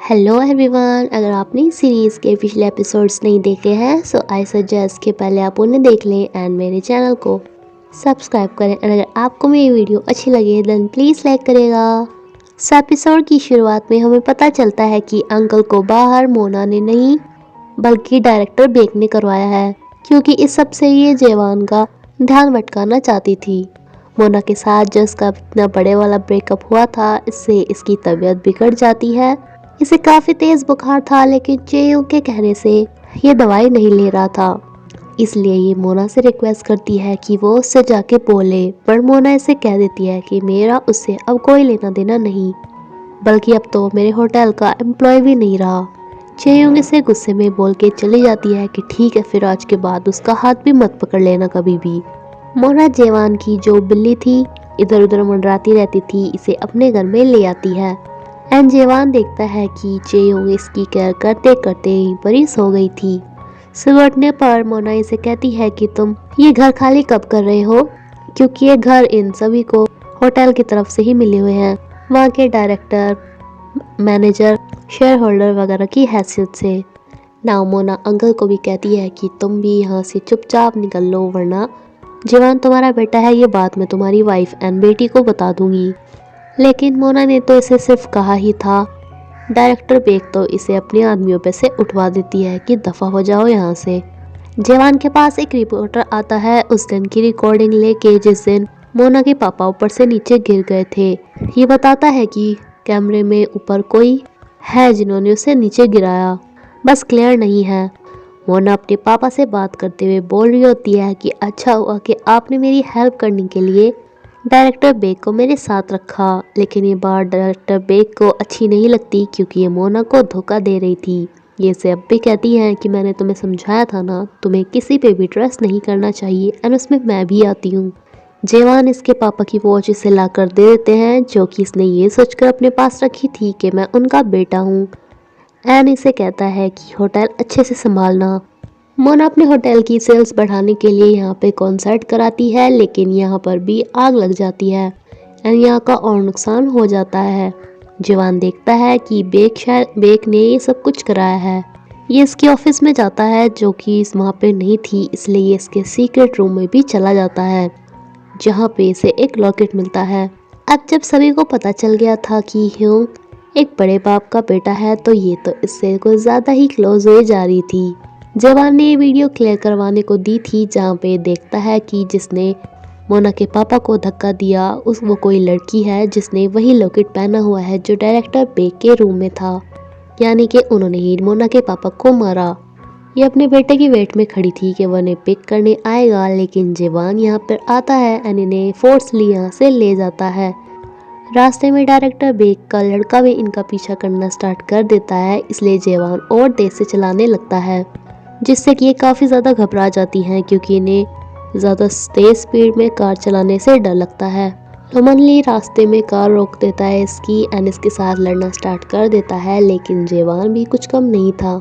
Hello everyone, अगर आपने इस सीरीज़ के पिछले एपिसोड्स नहीं देखे हैं सो आई सजेस्ट कि पहले आप उन्हें देख लें एंड मेरे चैनल को सब्सक्राइब करें। और अगर आपको मेरी वीडियो अच्छी लगे देन प्लीज़ लाइक करेगा। इस एपिसोड की शुरुआत में हमें पता चलता है कि अंकल को बाहर मोना ने नहीं बल्कि डायरेक्टर बेक ने करवाया है, क्योंकि इस सब से ये जवान का ध्यान भटकाना चाहती थी। मोना के साथ जो इसका इतना बड़े वाला ब्रेकअप हुआ था, इससे इसकी तबीयत बिगड़ जाती है। इसे काफ़ी तेज़ बुखार था, लेकिन चेयों के कहने से ये दवाई नहीं ले रहा था। इसलिए ये मोना से रिक्वेस्ट करती है कि वो उससे जाके बोले, पर मोना इसे कह देती है कि मेरा उससे अब कोई लेना देना नहीं, बल्कि अब तो मेरे होटल का एम्प्लॉय भी नहीं रहा। चेयोंग इसे गुस्से में बोल के चली जाती है कि ठीक है, फिर आज के बाद उसका हाथ भी मत पकड़ लेना कभी भी। मोना जेवान की जो बिल्ली थी इधर उधर मंडराती रहती थी, इसे अपने घर में ले आती है। एंड जेवान देखता है कि चेयोंग इसकी केयर करते करते ही बरिस हो गई थी। सुबह उठने पर मोना इसे कहती है कि तुम ये घर खाली कब कर रहे हो, क्योंकि ये घर इन सभी को होटल की तरफ से ही मिले हुए हैं, वहाँ के डायरेक्टर, मैनेजर, शेयर होल्डर वगैरह की हैसियत से। नाउ मोना अंकल को भी कहती है कि तुम भी यहाँ से चुपचाप निकल लो, वरना जेवान तुम्हारा बेटा है, ये बात मैं तुम्हारी वाइफ एंड बेटी को बता दूंगी। लेकिन मोना ने तो इसे सिर्फ कहा ही था। डायरेक्टर बेक तो इसे अपने आदमियों पे से उठवा देती है कि दफ़ा हो जाओ यहाँ से। जेवान के पास एक रिपोर्टर आता है उस दिन की रिकॉर्डिंग लेके, जिस दिन मोना के पापा ऊपर से नीचे गिर गए थे। ये बताता है कि कैमरे में ऊपर कोई है जिन्होंने उसे नीचे गिराया, बस क्लियर नहीं है। मोना अपने पापा से बात करते हुए बोल रही होती है कि अच्छा हुआ कि आपने मेरी हेल्प करने के लिए डायरेक्टर बेक को मेरे साथ रखा। लेकिन ये बात डायरेक्टर बेक को अच्छी नहीं लगती, क्योंकि ये मोना को धोखा दे रही थी। ये इसे अब भी कहती हैं कि मैंने तुम्हें समझाया था ना, तुम्हें किसी पे भी ट्रस्ट नहीं करना चाहिए, एंड उसमें मैं भी आती हूँ। जेवान इसके पापा की वॉच इसे ला कर दे देते हैं, जो कि इसने ये सोचकर अपने पास रखी थी कि मैं उनका बेटा हूँ। एंड इसे कहता है कि होटल अच्छे से संभालना। मोना अपने होटल की सेल्स बढ़ाने के लिए यहाँ पे कॉन्सर्ट कराती है, लेकिन यहाँ पर भी आग लग जाती है एंड यहाँ का और नुकसान हो जाता है। जवान देखता है कि बेक ने ये सब कुछ कराया है। ये इसके ऑफिस में जाता है, जो कि इस वहाँ पे नहीं थी, इसलिए ये इसके सीक्रेट रूम में भी चला जाता है, जहाँ पे इसे एक लॉकेट मिलता है। अब जब सभी को पता चल गया था कि ह्योंग एक बड़े बाप का बेटा है, तो ये तो इससे कुछ ज़्यादा ही क्लोज हुए जा रही थी। जवान ने ये वीडियो क्लियर करवाने को दी थी, जहाँ पे देखता है कि जिसने मोना के पापा को धक्का दिया वो कोई लड़की है जिसने वही लॉकेट पहना हुआ है जो डायरेक्टर बेक के रूम में था, यानी कि उन्होंने ही मोना के पापा को मारा। ये अपने बेटे की वेट में खड़ी थी कि वो इन्हें पिक करने आएगा, लेकिन जवान यहाँ पर आता है एंड इन्हें फोर्सली यहाँ से ले जाता है। रास्ते में डायरेक्टर बेक का लड़का भी इनका पीछा करना स्टार्ट कर देता है, इसलिए जवान और तेज से चलाने लगता है, जिससे कि ये काफ़ी ज़्यादा घबरा जाती हैं, क्योंकि इन्हें ज़्यादा तेज़ स्पीड में कार चलाने से डर लगता है। रोमनली रास्ते में कार रोक देता है इसकी एंड इसके साथ लड़ना स्टार्ट कर देता है, लेकिन जेवान भी कुछ कम नहीं था,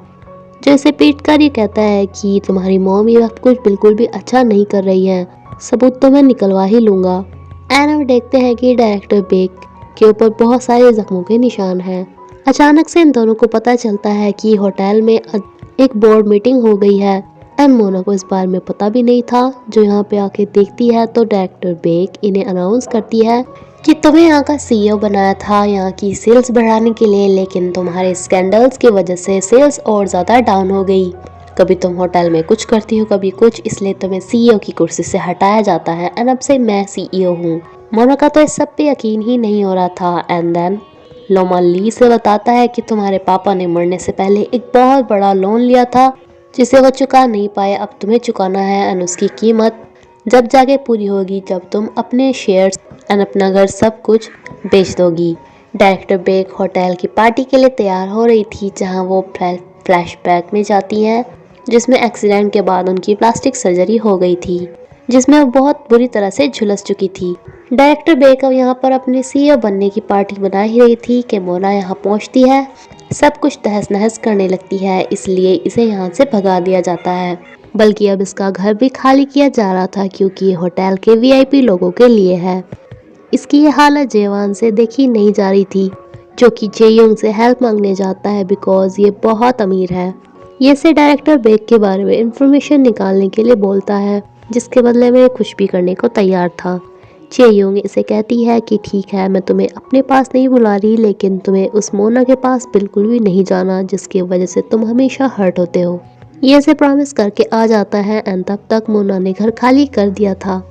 जो इसे पीट कर ये कहता है कि तुम्हारी मॉम ये वक्त कुछ बिल्कुल भी अच्छा नहीं कर रही है, सबूत तो मैं निकलवा ही लूँगा। एंड हम देखते हैं कि डायरेक्टर बेक के ऊपर बहुत सारे जख्मों के निशान हैं। अचानक से इन दोनों को पता चलता है कि होटल में एक बोर्ड मीटिंग हो गई है एंड मोना को इस बारे में पता भी नहीं था। जो यहाँ पे आके देखती है तो डायरेक्टर बेक इन्हें अनाउंस करती है कि तुम्हें यहाँ का सीईओ बनाया था यहाँ की सेल्स बढ़ाने के लिए, लेकिन तुम्हारे स्कैंडल्स की वजह से सेल्स और ज़्यादा डाउन हो गई। कभी तुम होटल में कुछ करती हो, कभी कुछ, इसलिए तुम्हें सीईओ की कुर्सी से हटाया जाता है एंड अब से मैं सीईओ हूँ। मोना का तो इस सब पे यकीन ही नहीं हो रहा था। एंड देन लोमा ली से बताता है कि तुम्हारे पापा ने मरने से पहले एक बहुत बड़ा लोन लिया था, जिसे वो चुका नहीं पाए, अब तुम्हें चुकाना है एंड उसकी कीमत जब जाके पूरी होगी, जब तुम अपने शेयर्स एंड अपना घर सब कुछ बेच दोगी। डायरेक्टर बेक होटल की पार्टी के लिए तैयार हो रही थी, जहां वो फ्लैशबैक में जाती हैं, जिसमें एक्सीडेंट के बाद उनकी प्लास्टिक सर्जरी हो गई थी, जिसमें वो बहुत बुरी तरह से झुलस चुकी थी। डायरेक्टर बेक अब यहाँ पर अपने सीईओ बनने की पार्टी बना ही रही थी कि मोना यहाँ पहुँचती है, सब कुछ तहस नहस करने लगती है, इसलिए इसे यहाँ से भगा दिया जाता है। बल्कि अब इसका घर भी खाली किया जा रहा था, क्योंकि ये होटल के वीआईपी लोगों के लिए है। इसकी ये हालत जेवान से देखी नहीं जा रही थी, जो कि जेयोंग से हेल्प मांगने जाता है बिकॉज ये बहुत अमीर है। ये से डायरेक्टर बेक के बारे में इंफॉर्मेशन निकालने के लिए बोलता है, जिसके बदले में कुछ भी करने को तैयार था। जेयोंग इसे कहती है कि ठीक है, मैं तुम्हें अपने पास नहीं बुला रही, लेकिन तुम्हें उस मोना के पास बिल्कुल भी नहीं जाना जिसकी वजह से तुम हमेशा हर्ट होते हो। ये से प्रॉमिस करके आ जाता है एंड तब तक मोना ने घर खाली कर दिया था।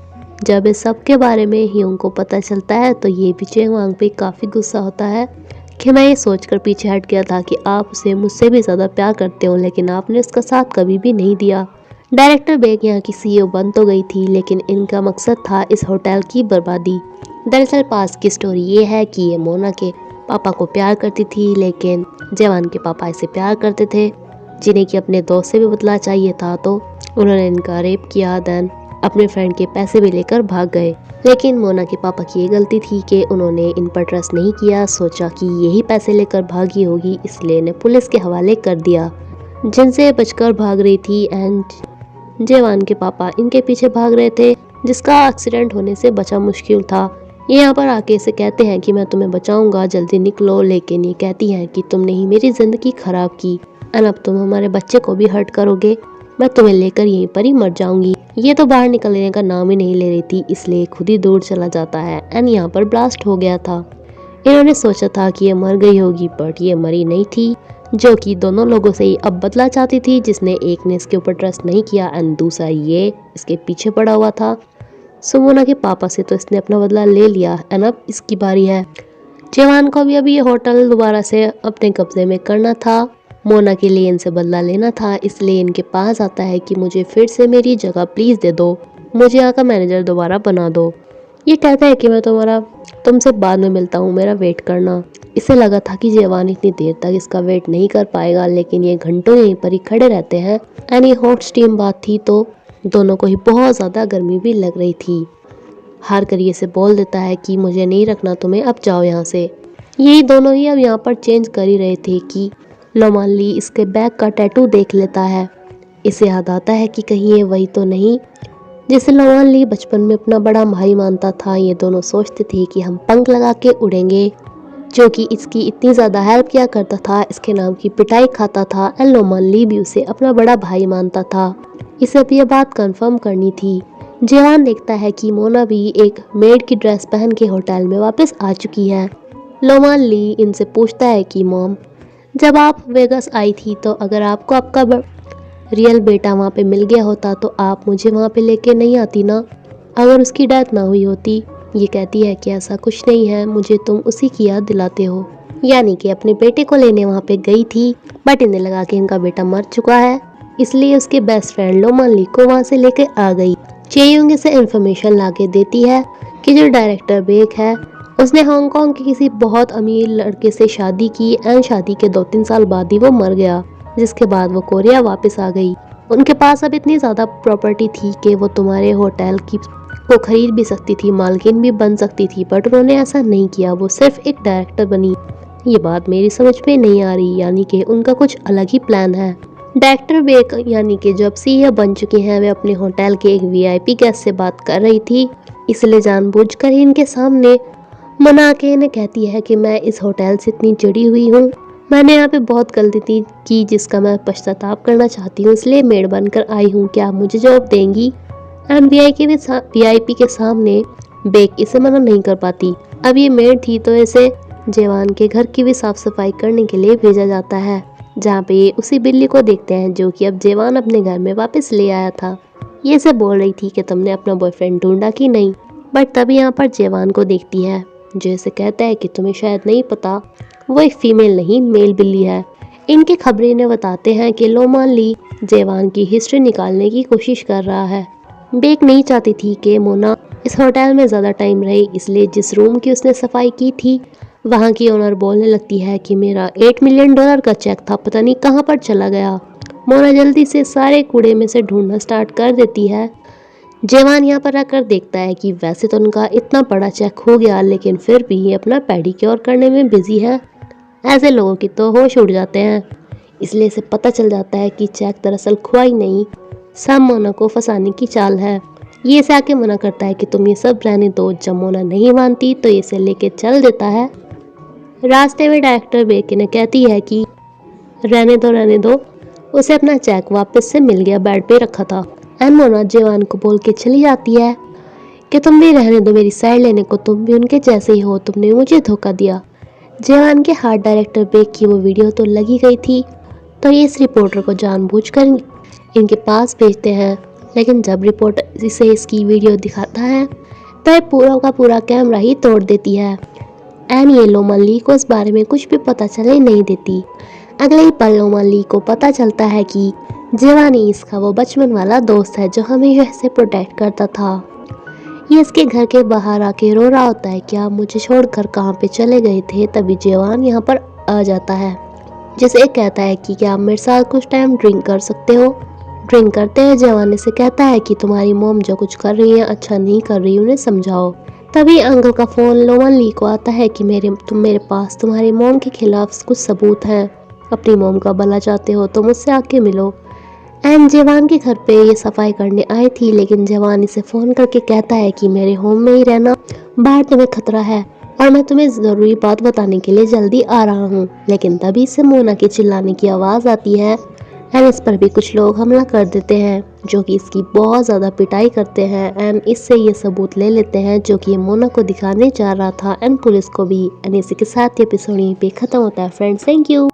जब इस सब के बारे में ह्यूंग को पता चलता है तो ये भी चेवांग पे काफ़ी गुस्सा होता है कि मैं ये सोचकर पीछे हट गया था कि आप उसे मुझसे भी ज़्यादा प्यार करते हो, लेकिन आपने उसका साथ कभी भी नहीं दिया। डायरेक्टर बेक यहाँ की सीईओ बन तो गई थी, लेकिन इनका मकसद था इस होटल की बर्बादी। दरअसल पास की स्टोरी ये है कि ये मोना के पापा को प्यार करती थी, लेकिन जेवान के पापा इसे प्यार करते थे, जिन्हें कि अपने दोस्त से भी बदला चाहिए था, तो उन्होंने इनका रेप किया। देन अपने फ्रेंड के पैसे भी लेकर भाग गए। लेकिन मोना के पापा की ये गलती थी कि उन्होंने इन पर ट्रस्ट नहीं किया, सोचा कि यही पैसे लेकर भागी होगी, इसलिए इन्हें पुलिस के हवाले कर दिया, जिनसे बचकर भाग रही थी। एंड जेवान के पापा इनके पीछे भाग रहे थे, जिसका एक्सीडेंट होने से बचा मुश्किल था। ये यहाँ पर आके इसे कहते हैं कि मैं तुम्हें बचाऊंगा, जल्दी निकलो, लेकिन ये कहती हैं कि तुमने ही मेरी ज़िंदगी ख़राब की एंड अब तुम हमारे बच्चे को भी हर्ट करोगे, मैं तुम्हें लेकर यहीं पर ही मर जाऊंगी। ये तो बाहर निकलने का नाम ही नहीं ले रही थी, इसलिए खुद ही दूर चला जाता है एंड यहाँ पर ब्लास्ट हो गया था। इन्होंने सोचा था कि ये मर गई होगी, बट ये मरी नहीं थी, जो कि दोनों लोगों से ही अब बदला चाहती थी, जिसने एक ने इसके ऊपर ट्रस्ट नहीं किया एंड दूसरा ये इसके पीछे पड़ा हुआ था। सुमोना के पापा से तो इसने अपना बदला ले लिया एंड अब इसकी बारी है। जेवान को भी अभी ये होटल दोबारा से अपने कब्जे में करना था, मोना के लिए इनसे बदला लेना था, इसलिए इनके पास आता है कि मुझे फिर से मेरी जगह प्लीज़ दे दो, मुझे यहाँ का मैनेजर दोबारा बना दो। ये कहता है कि मैं तुमसे बाद में मिलता हूँ, मेरा वेट करना। इसे लगा था कि जेवान इतनी देर तक इसका वेट नहीं कर पाएगा, लेकिन ये घंटों यहीं पर ही खड़े रहते हैं एंड ये हॉट स्टीम बात थी तो दोनों को ही बहुत ज़्यादा गर्मी भी लग रही थी। हार कर ये से बोल देता है कि मुझे नहीं रखना तुम्हें, अब जाओ यहाँ से। यही दोनों ही अब यहाँ पर चेंज कर ही रहे थे कि लोमानली इसके बैक का टैटू देख लेता है। इसे याद आता है कि कहीं ये वही तो नहीं जिसे लोमानली बचपन में अपना बड़ा भाई मानता था। ये दोनों सोचते थे कि हम पंख लगा के उड़ेंगे, जो कि इसकी इतनी ज़्यादा हेल्प किया करता था, इसके नाम की पिटाई खाता था एंड लोमानली भी उसे अपना बड़ा भाई मानता था। इसे अब ये बात कंफर्म करनी थी। जेवान देखता है कि मोना भी एक मेड की ड्रेस पहन के होटल में वापस आ चुकी है। लोमानली इनसे पूछता है कि मॉम, जब आप वेगास आई थी तो अगर आपको आपका रियल बेटा वहाँ पे मिल गया होता तो आप मुझे वहाँ पे लेके नहीं आती ना, अगर उसकी डेथ ना हुई होती। ये कहती है कि ऐसा कुछ नहीं है, मुझे तुम उसी की याद दिलाते हो। यानी कि अपने बेटे को लेने वहाँ पे गई थी, बट इन्हें लगा कि इनका बेटा मर चुका है, इसलिए उसके बेस्ट फ्रेंड लोमानली को वहाँ से लेके आ गई। चेयुंग से इन्फॉर्मेशन ला के देती है कि जो डायरेक्टर बेक है उसने हांगकांग के किसी बहुत अमीर लड़के से शादी की एंड शादी के 2-3 साल बाद ही वो मर गया, जिसके बाद वो कोरिया वापस आ गई। उनके पास अब इतनी ज़्यादा प्रॉपर्टी थी कि वो तुम्हारे होटल की को खरीद भी सकती थी, मालकिन भी बन सकती थी, बट उन्होंने ऐसा नहीं किया, वो सिर्फ एक डायरेक्टर बनी। ये बात मेरी समझ में नहीं आ रही, यानी कि उनका कुछ अलग ही प्लान है। डायरेक्टर बेक यानी कि जब सीईओ बन चुकी हैं, वे अपने होटल के एक वीआईपी गेस्ट से बात कर रही थी, इसलिए जानबूझकर ही इनके सामने मना के इन्हें कहती है कि मैं इस होटल से इतनी जुड़ी हुई हूँ, मैंने यहाँ पे बहुत गलती की जिसका मैं पश्चाताप करना चाहती हूँ, इसलिए मेड बनकर आई हूँ, क्या आप मुझे जॉब देंगी। एंड वीआईपी के सामने बेक इसे मना नहीं कर पाती। अब ये मेड थी तो इसे जेवान के घर की भी साफ सफाई करने के लिए भेजा जाता है, जहाँ पे ये उसी बिल्ली को देखते हैं जो कि अब जेवान अपने घर में वापस ले आया था। ये इसे बोल रही थी कि तुमने अपना बॉयफ्रेंड ढूंढा कि नहीं, बट तभी यहाँ पर जेवान को देखती है, जो इसे कहता है कि तुम्हें शायद नहीं पता, वो एक फीमेल नहीं मेल बिल्ली है। इनके खबरें ने बताते हैं कि लोमानली जेवान की हिस्ट्री निकालने की कोशिश कर रहा है। बेक नहीं चाहती थी कि मोना इस होटल में ज़्यादा टाइम रहे, इसलिए जिस रूम की उसने सफाई की थी वहाँ की ओनर बोलने लगती है कि मेरा $8 मिलियन का चेक था, पता नहीं कहाँ पर चला गया। मोना जल्दी से सारे कूड़े में से ढूंढना स्टार्ट कर देती है। जेवान यहाँ पर आकर देखता है कि वैसे तो उनका इतना बड़ा चेक हो गया, लेकिन फिर भी ये अपना पेडिक्योर करने में बिजी है। ऐसे लोगों की तो होश उड़ जाते हैं, इसलिए इसे पता चल जाता है कि चेक दरअसल खुआ ही नहीं, सब मोना को फंसाने की चाल है। ये इसे आके मना करता है कि तुम ये सब रहने दो। जब मोना नहीं मानती तो इसे लेके चल देता है रास्ते में डायरेक्टर बेकी ने कहती है कि रहने दो, उसे अपना चेक वापस से मिल गया, बेड पे रखा था। एंड मोना जेवान को बोल के चली जाती है कि तुम भी रहने दो मेरी साइड लेने को, तुम भी उनके जैसे ही हो, तुमने मुझे धोखा दिया। जेवान के हाथ डायरेक्टर बेक की वो वीडियो तो लगी गई थी, तो ये इस रिपोर्टर को जानबूझकर इनके पास भेजते हैं। लेकिन जब रिपोर्टर इसे इसकी वीडियो दिखाता है तो ये पूरा का पूरा कैमरा ही तोड़ देती है। एंड ये लोमन ली को इस बारे में कुछ भी पता चले नहीं देती। अगले ही पल लोमन ली को पता चलता है कि जेवानी इसका वो बचपन वाला दोस्त है जो हमेशा इसे प्रोटेक्ट करता था। ये इसके घर के बाहर आके रो रहा होता है कि आप मुझे छोड़कर कहाँ पे चले गए थे। तभी जेवान यहाँ पर आ जाता है, जिसे कहता है कि क्या आप मेरे साथ कुछ टाइम ड्रिंक कर सकते हो। ड्रिंक करते हैं जेवान से कहता है कि तुम्हारी मॉम जो कुछ कर रही है अच्छा नहीं कर रही, उन्हें समझाओ। तभी अंकल का फ़ोन लोमन ली को आता है कि मेरे पास तुम्हारी मॉम के खिलाफ कुछ सबूत हैं, अपनी मॉम का भला चाहते हो तो मुझसे आके मिलो। एंड जेवान के घर पे ये सफाई करने आई थी, लेकिन जेवान इसे फ़ोन करके कहता है कि मेरे होम में ही रहना, बाहर तुम्हें खतरा है और मैं तुम्हें ज़रूरी बात बताने के लिए जल्दी आ रहा हूँ। लेकिन तभी से मोना के चिल्लाने की आवाज़ आती है एंड इस पर भी कुछ लोग हमला कर देते हैं, जो कि इसकी बहुत ज़्यादा पिटाई करते हैं। एंड इससे ये सबूत ले लेते हैं जो कि ये मोना को दिखाने जा रहा था, एंड पुलिस को भी। एंड इसी के साथ ये एपिसोड यहीं पे ख़त्म होता है फ्रेंड्स। Thank you.